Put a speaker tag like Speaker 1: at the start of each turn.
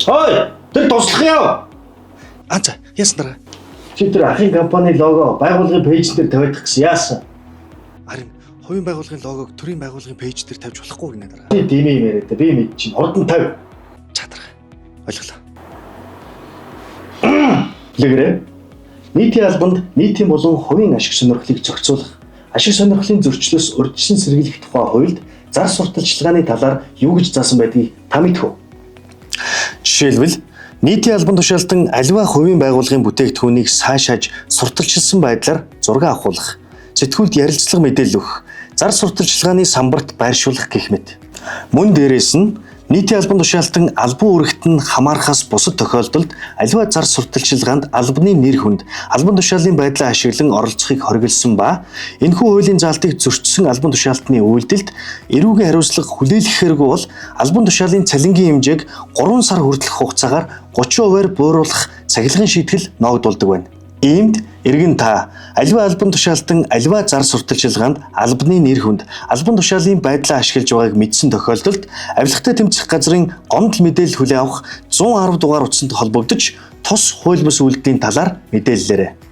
Speaker 1: Ой, тэр туслах яа.
Speaker 2: За, яасан дараа?
Speaker 1: Чи тэр ахын компани лого байгууллагын пэйж дээр тавиадах гэсэн яасан?
Speaker 2: Харин хувийн байгууллагын логог төрийн байгууллагын пэйж дээр тавьж болохгүй гинэ дараа.
Speaker 1: Би тийм юм яриад би мэд чинь хурдан тавь.
Speaker 2: Чадрах. Ойлголоо.
Speaker 1: Лэгрэ. Нийтийн албанд нийтийн болон хувийн ашиг сонирхлыг зохицуулах, ашиг сонирхлын зөрчлөөс урьдчилан сэргийлэх тухай хуульд зар сурталчилгааны талаар юу гэж заасан байдгийг та мэдэх үү?
Speaker 2: Жишээлбэл нийтийн албан тушаалтан аливаа хувийн байгууллагын бүтээгдэхүүнийг сайшааж сурталчилсан байдлаар зураг авахулах, сэтгүүлд ярилцлага мэдээлэл өгөх, зар сурталчилгааны самбарт байршуулах гэх мэт. Мөн дээрээс нь нийтийн албан тушаалтан албан үүрэгт нь хамаарахаас бусад тохиолдолд аливаа зар сурталчилгаанд албаны нэр хүнд албан тушаалын байдлаа ашиглан оролцохыг хориглосон ба энэхүү хуулийн заалтыг зөрчсөн албан тушаалтны үйлдэлд эрүүгийн хариуцлага хүлээлгэхээргүй бол албан тушаалын цалингийн хэмжээг 3 сар хүртэлх хугацаагаар 30%-аар бууруулах цахилгаан шийтгэл ноогдуулдаг байна. Иймд эргэн та аливаа албан тушаалтан аливаа зар сурталчилгаанд албаны нэр хүнд албан тушаалын байдлаа ашиглаж байгааг мэдсэн тохиолдолд авилгатай тэмцэх газрын гомдол мэдээлэл хүлээн авах 110 дугаар утсанд холбогдож тус хууль бус үйлдэлийн талаар мэдээллээрэй.